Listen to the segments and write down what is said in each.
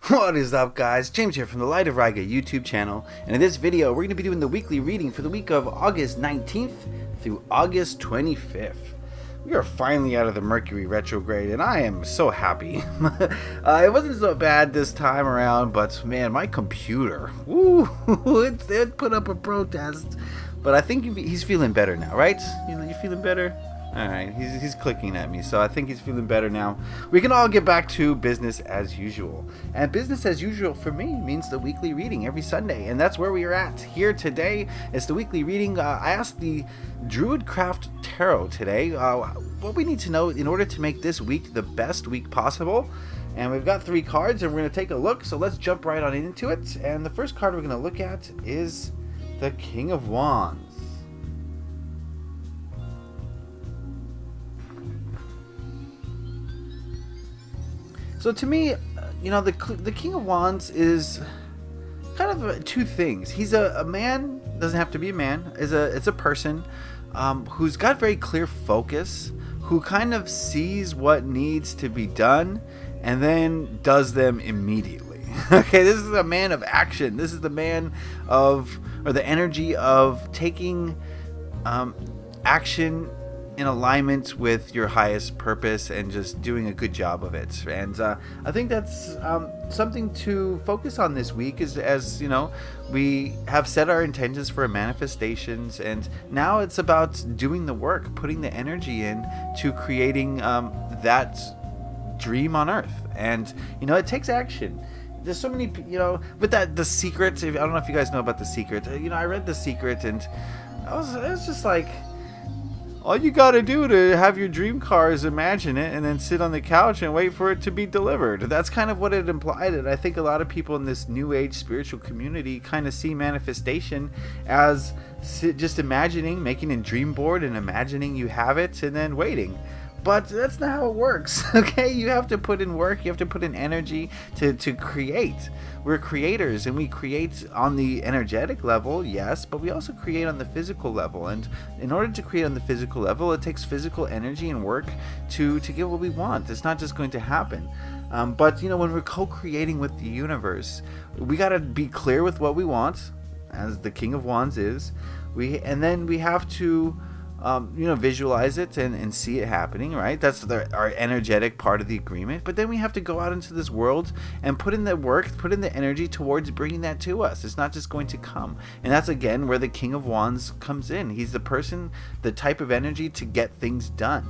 What is up, guys? James here from the Light of Riga YouTube channel, and in this video we're going to be doing the weekly reading for the week of August 19th through August 25th. We are finally out of the Mercury retrograde, and I am so happy. It wasn't so bad this time around, but man, my computer, woo, it put up a protest. But I think he's feeling better now, right? You feeling better? Alright, he's clicking at me, so I think he's feeling better now. We can all get back to business as usual. And business as usual for me means the weekly reading every Sunday, and that's where we are at. Here today is the weekly reading. I asked the Druidcraft Tarot today what we need to know in order to make this week the best week possible. And we've got 3 cards, and we're going to take a look, so let's jump right on into it. And the first card we're going to look at is the King of Wands. So to me, the King of Wands is kind of 2 things. He's a man, doesn't have to be a man, it's a person who's got very clear focus, who kind of sees what needs to be done and then does them immediately. Okay, this is a man of action. This is the man of, or the energy of taking action in alignment with your highest purpose and just doing a good job of it. And I think that's something to focus on this week, as you know, we have set our intentions for manifestations, and now it's about doing the work, putting the energy in to creating that dream on earth. And it takes action. There's so many, with that, The Secret, I don't know if you guys know about The Secret. I read The Secret, and it was just like, all you gotta do to have your dream car is imagine it and then sit on the couch and wait for it to be delivered. That's kind of what it implied, and I think a lot of people in this new age spiritual community kind of see manifestation as just imagining, making a dream board and imagining you have it and then waiting. But that's not how it works, okay? You have to put in work, you have to put in energy to create. We're creators, and we create on the energetic level, yes, but we also create on the physical level. And in order to create on the physical level, it takes physical energy and work to get what we want. It's not just going to happen. But when we're co-creating with the universe, we got to be clear with what we want, as the King of Wands is. And then we have to visualize it and see it happening, right? That's our energetic part of the agreement. But then we have to go out into this world and put in the work, put in the energy towards bringing that to us. It's not just going to come. And that's, again, where the King of Wands comes in. He's the person, the type of energy to get things done.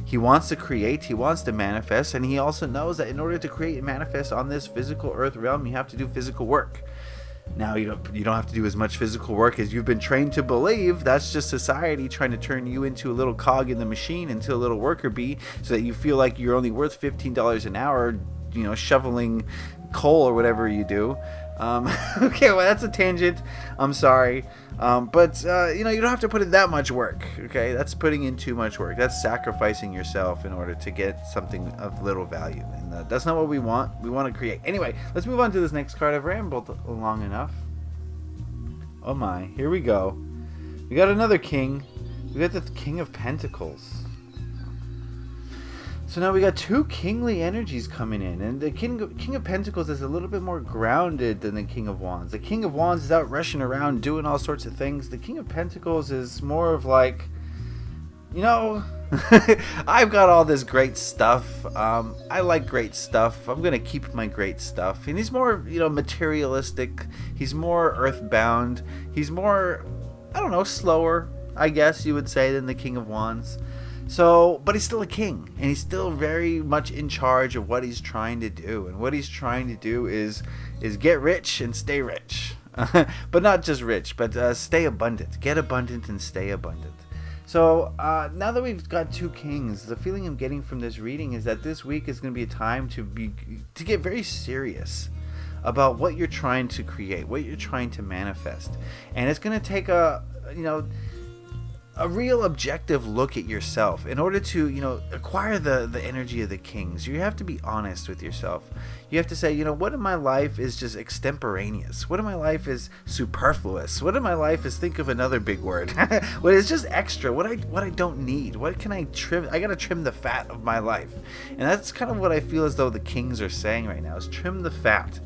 He wants to create, he wants to manifest, and he also knows that in order to create and manifest on this physical earth realm, you have to do physical work. Now, you don't have to do as much physical work as you've been trained to believe. That's just society trying to turn you into a little cog in the machine, into a little worker bee, so that you feel like you're only worth $15 an hour, shoveling coal or whatever you do. Okay, well, that's a tangent. I'm sorry. But you don't have to put in that much work, okay? That's putting in too much work. That's sacrificing yourself in order to get something of little value. And that's not what we want. We want to create. Anyway, let's move on to this next card. I've rambled long enough. Oh my, here we go. We got another king. We got the King of Pentacles. So now we got 2 kingly energies coming in, and the King of Pentacles is a little bit more grounded than the King of Wands. The King of Wands is out rushing around doing all sorts of things. The King of Pentacles is more of like, I've got all this great stuff. I like great stuff. I'm gonna keep my great stuff. And he's more, materialistic. He's more earthbound. He's more, I don't know, slower, I guess you would say, than the King of Wands. So, but he's still a king, and he's still very much in charge of what he's trying to do. And what he's trying to do is get rich and stay rich. But not just rich, but stay abundant. Get abundant and stay abundant. So, now that we've got 2 kings, the feeling I'm getting from this reading is that this week is going to be a time to get very serious about what you're trying to create, what you're trying to manifest. And it's going to take a a real objective look at yourself. In order to, acquire the energy of the kings, you have to be honest with yourself. You have to say, what in my life is just extemporaneous? What in my life is superfluous? What in my life is, think of another big word, what is just extra? What I don't need? What can I trim? I gotta trim the fat of my life. And that's kind of what I feel as though the kings are saying right now, is trim the fat.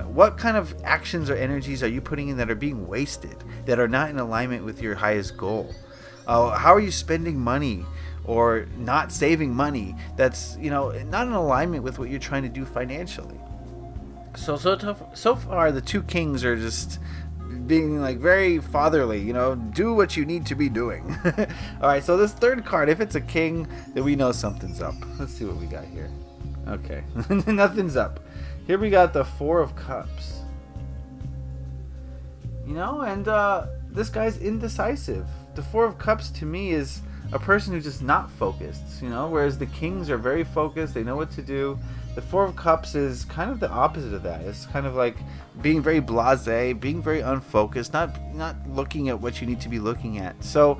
What kind of actions or energies are you putting in that are being wasted, that are not in alignment with your highest goal? How are you spending money or not saving money that's not in alignment with what you're trying to do financially? So far the two kings are just being like very fatherly, do what you need to be doing. All right, so this third card, if it's a king, then we know something's up. Let's see what we got here. Okay, nothing's up. Here we got the Four of Cups. And this guy's indecisive. The Four of Cups to me is a person who's just not focused, whereas the kings are very focused, they know what to do. The Four of Cups is kind of the opposite of that. It's kind of like being very blasé, being very unfocused, not looking at what you need to be looking at. So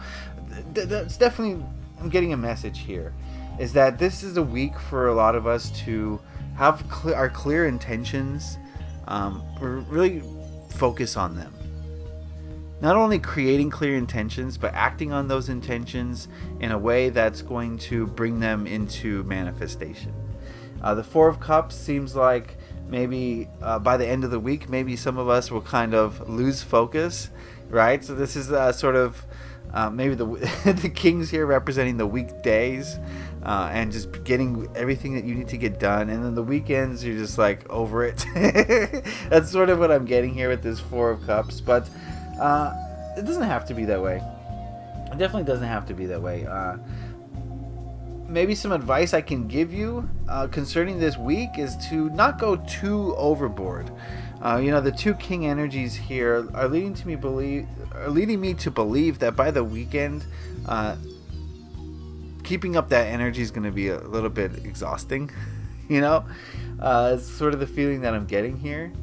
that's definitely, I'm getting a message here, is that this is a week for a lot of us to have our clear intentions, really focus on them. Not only creating clear intentions, but acting on those intentions in a way that's going to bring them into manifestation. The Four of Cups seems like maybe by the end of the week, maybe some of us will kind of lose focus, right? So this is sort of maybe the kings here representing the weekdays, and just getting everything that you need to get done. And then the weekends, you're just like over it. That's sort of what I'm getting here with this Four of Cups. But it doesn't have to be that way. It definitely doesn't have to be that way. Maybe some advice I can give you concerning this week is to not go too overboard. The two king energies here are leading me to believe that by the weekend, keeping up that energy is going to be a little bit exhausting. It's sort of the feeling that I'm getting here.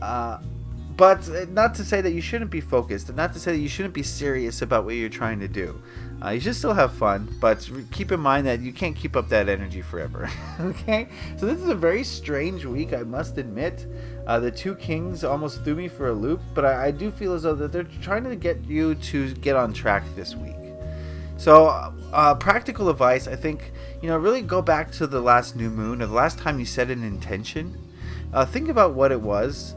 But not to say that you shouldn't be focused, and not to say that you shouldn't be serious about what you're trying to do. You should still have fun, but keep in mind that you can't keep up that energy forever. Okay? So this is a very strange week, I must admit. The two kings almost threw me for a loop, but I do feel as though that they're trying to get you to get on track this week. So practical advice, I think, really go back to the last new moon, or the last time you set an intention. Think about what it was.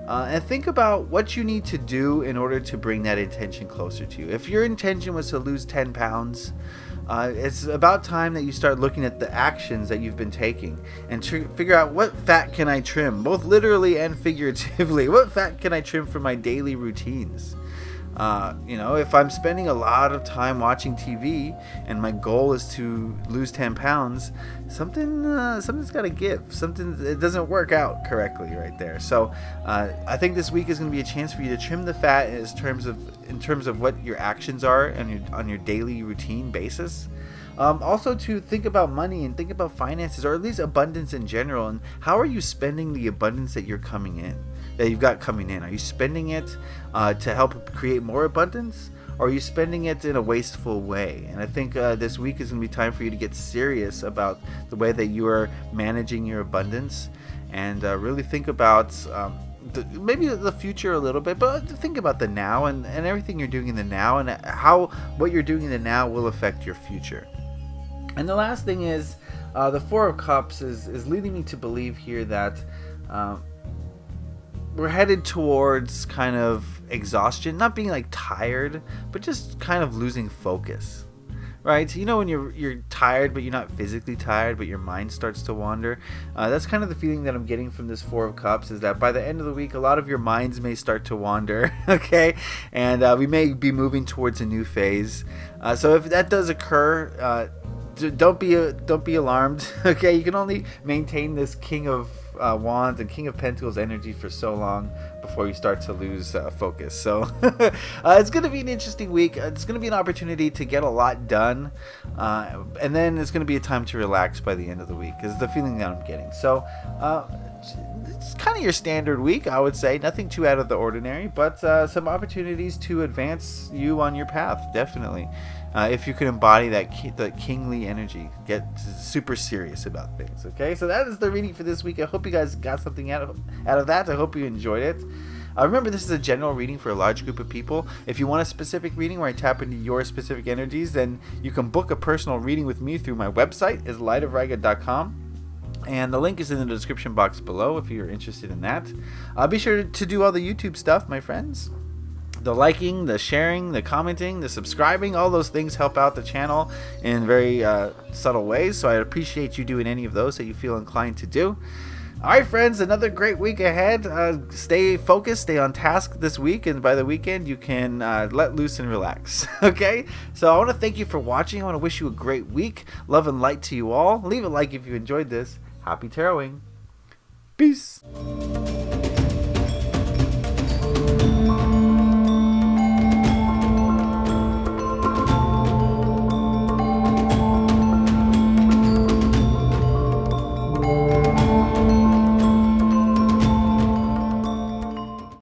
And think about what you need to do in order to bring that intention closer to you. If your intention was to lose 10 pounds, it's about time that you start looking at the actions that you've been taking and figure out, what fat can I trim, both literally and figuratively. What fat can I trim from my daily routines? If I'm spending a lot of time watching TV and my goal is to lose 10 pounds, something's got to give. It doesn't work out correctly right there. So I think this week is going to be a chance for you to trim the fat in terms of what your actions are on your daily routine basis. Also to think about money and think about finances, or at least abundance in general, and how are you spending the abundance that you've got coming in? Are you spending it to help create more abundance, or are you spending it in a wasteful way? And I think this week is going to be time for you to get serious about the way that you are managing your abundance, and really think about maybe the future a little bit, but think about the now and everything you're doing in the now, and how what you're doing in the now will affect your future. And the last thing is the Four of Cups is leading me to believe here that we're headed towards kind of exhaustion, not being like tired, but just kind of losing focus, right? When you're tired, but you're not physically tired, but your mind starts to wander. That's kind of the feeling that I'm getting from this Four of Cups, is that by the end of the week, a lot of your minds may start to wander, okay? And we may be moving towards a new phase. So if that does occur, don't be alarmed, okay? You can only maintain this King of Wands and King of Pentacles energy for so long before you start to lose focus. So it's going to be an interesting week. It's going to be an opportunity to get a lot done, and then it's going to be a time to relax by the end of the week, is the feeling that I'm getting. So it's kind of your standard week, I would say. Nothing too out of the ordinary, but some opportunities to advance you on your path, definitely. If you can embody the kingly energy, get super serious about things. Okay, so that is the reading for this week. I hope you guys got something out of that. I hope you enjoyed it. Remember, this is a general reading for a large group of people. If you want a specific reading where I tap into your specific energies, then you can book a personal reading with me through my website, is lightofriga.com. And the link is in the description box below if you're interested in that. Be sure to do all the YouTube stuff, my friends. The liking, the sharing, the commenting, the subscribing, all those things help out the channel in very subtle ways. So I appreciate you doing any of those that you feel inclined to do. All right, friends, another great week ahead. Stay focused, stay on task this week, and by the weekend, you can let loose and relax. Okay? So I want to thank you for watching. I want to wish you a great week. Love and light to you all. Leave a like if you enjoyed this. Happy taroting. Peace.